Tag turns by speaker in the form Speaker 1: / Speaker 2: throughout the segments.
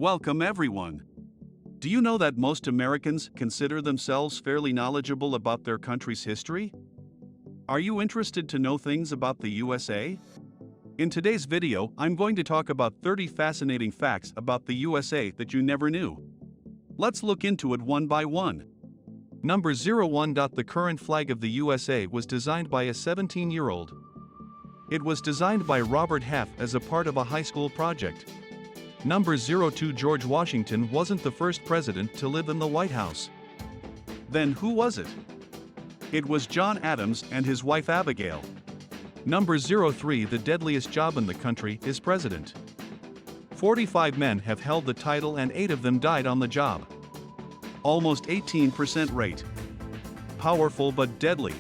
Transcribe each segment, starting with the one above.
Speaker 1: Welcome everyone. Do you know that most Americans consider themselves fairly knowledgeable about their country's history? Are you interested to know things about the USA? In today's video, I'm going to talk about 30 fascinating facts about the USA that you never knew. Let's look into it one by one. Number 01. The current flag of the USA was designed by a 17-year-old. It was designed by Robert Half as a part of a high school project. Number 02. George Washington wasn't the first president to live in the White House. Then who was it? It was John Adams and his wife Abigail. Number 03. The deadliest job in the country is president. 45 men have held the title and 8 of them died on the job. Almost 18% rate. Powerful but deadly.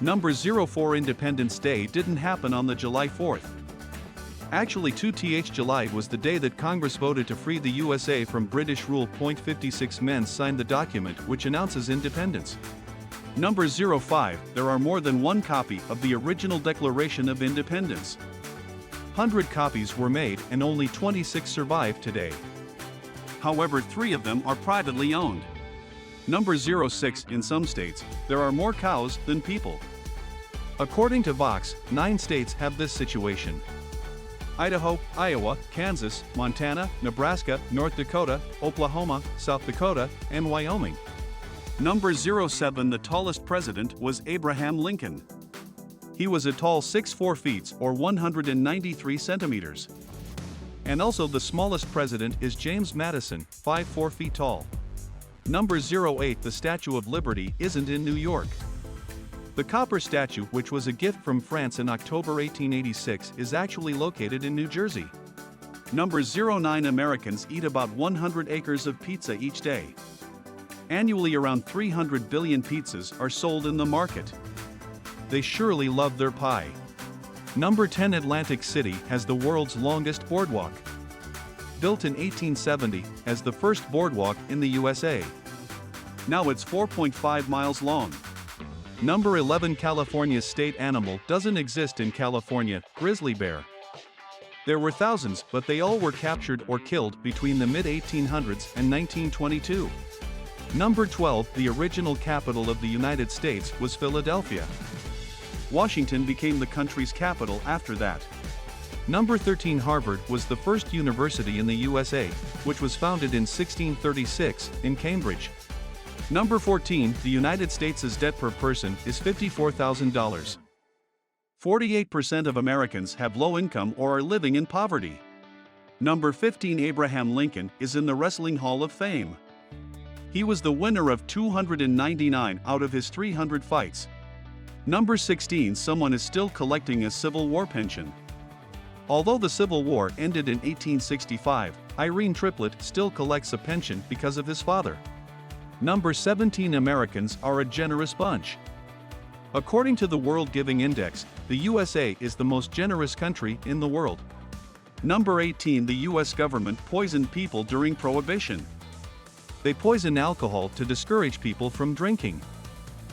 Speaker 1: Number 04. Independence Day didn't happen on the July 4th. Actually, July was the day that Congress voted to free the USA from British rule. 56 men signed the document which announces independence. Number 05. There are more than one copy of the original Declaration of Independence. 100 copies were made and only 26 survive today. However, 3 of them are privately owned. Number 06. In some states, there are more cows than people. According to Vox, 9 states have this situation: Idaho, Iowa, Kansas, Montana, Nebraska, North Dakota, Oklahoma, South Dakota, and Wyoming. Number 07. The tallest president was Abraham Lincoln. He was a tall 6'4" feet or 193 centimeters. And also the smallest president is James Madison, 5'4" feet tall. Number 08. The Statue of Liberty isn't in New York. The copper statue, which was a gift from France in October 1886, is actually located in New Jersey. Number 09. Americans eat about 100 acres of pizza each day. Annually, around 300 billion pizzas are sold in the market. They surely love their pie. Number 10. Atlantic City has the world's longest boardwalk. Built in 1870 as the first boardwalk in the USA. Now it's 4.5 miles long. Number 11. California's state animal doesn't exist in California, grizzly bear. There were thousands, but they all were captured or killed between the mid-1800s and 1922. Number 12. The original capital of the United States was Philadelphia. Washington became the country's capital after that. Number 13. Harvard was the first university in the USA, which was founded in 1636 in Cambridge. Number 14. The United States' debt per person is $54,000. 48% of Americans have low income or are living in poverty. Number 15. Abraham Lincoln is in the Wrestling Hall of Fame. He was the winner of 299 out of his 300 fights. Number 16. Someone is still collecting a Civil War pension. Although the Civil War ended in 1865, Irene Triplett still collects a pension because of his father. Number 17. Americans are a generous bunch. According to the World Giving Index, the USA is the most generous country in the world. Number 18. The US government poisoned people during Prohibition. They poisoned alcohol to discourage people from drinking.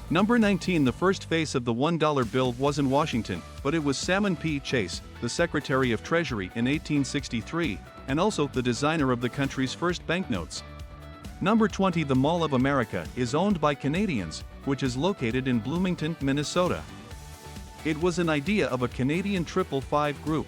Speaker 1: Number 19. The first face of the $1 bill wasn't Washington, but it was Salmon P. Chase, the Secretary of Treasury in 1863, and also the designer of the country's first banknotes. Number 20. The Mall of America is owned by Canadians, which is located in Bloomington, Minnesota. It was an idea of a Canadian 555 group.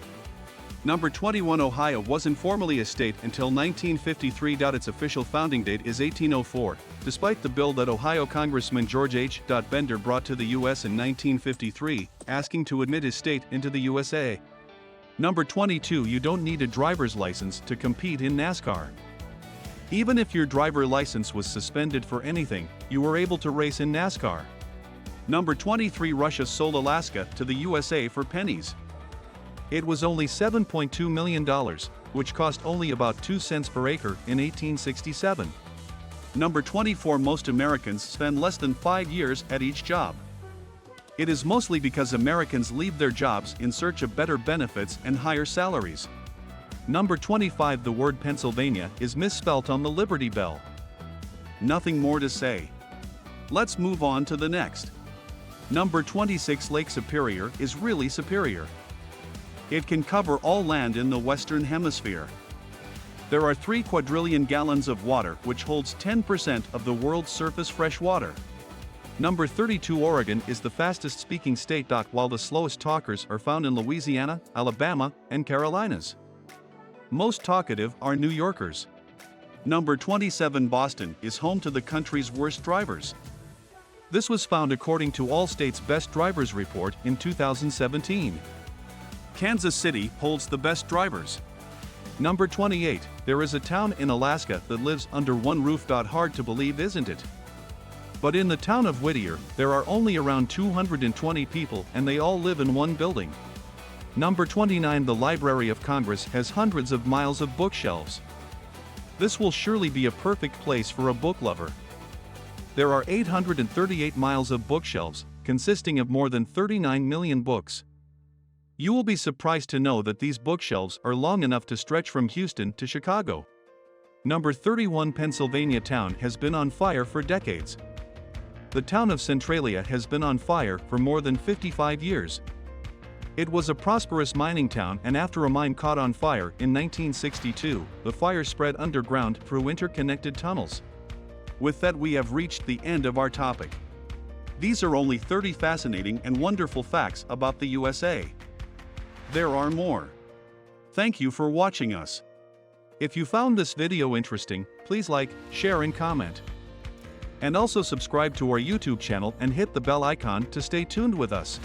Speaker 1: Number 21. Ohio wasn't formally a state until 1953. Its official founding date is 1804, despite the bill that Ohio Congressman George H. Bender brought to the U.S. in 1953, asking to admit his state into the USA. Number 22. You don't need a driver's license to compete in NASCAR. Even if your driver license was suspended for anything, you were able to race in NASCAR. Number 23. Russia sold Alaska to the USA for pennies. It was only $7.2 million, which cost only about 2 cents per acre in 1867. Number 24. Most Americans spend less than 5 years at each job. It is mostly because Americans leave their jobs in search of better benefits and higher salaries. Number 25. The word Pennsylvania is misspelt on the Liberty Bell. Nothing more to say. Let's move on to the next. Number 26. Lake Superior is really superior. It can cover all land in the Western Hemisphere. There are 3 quadrillion gallons of water, which holds 10% of the world's surface fresh water. Number 32. Oregon is the fastest speaking state, while the slowest talkers are found in Louisiana, Alabama, and Carolinas. Most talkative are New Yorkers. Number 27. Boston is home to the country's worst drivers. This was found according to Allstate's Best Drivers Report in 2017. Kansas City holds the best drivers. Number 28. There is a town in Alaska that lives under one roof. Hard to believe, isn't it? But in the town of Whittier, there are only around 220 people and they all live in one building. Number 29. The Library of Congress has hundreds of miles of bookshelves. This will surely be a perfect place for a book lover. There are 838 miles of bookshelves, consisting of more than 39 million books. You will be surprised to know that these bookshelves are long enough to stretch from Houston to Chicago. Number 31. Pennsylvania town has been on fire for decades. The town of Centralia has been on fire for more than 55 years. It was a prosperous mining town, and after a mine caught on fire in 1962, the fire spread underground through interconnected tunnels. With that, we have reached the end of our topic. These are only 30 fascinating and wonderful facts about the USA. There are more. Thank you for watching us. If you found this video interesting, please like, share and comment. And also subscribe to our YouTube channel and hit the bell icon to stay tuned with us.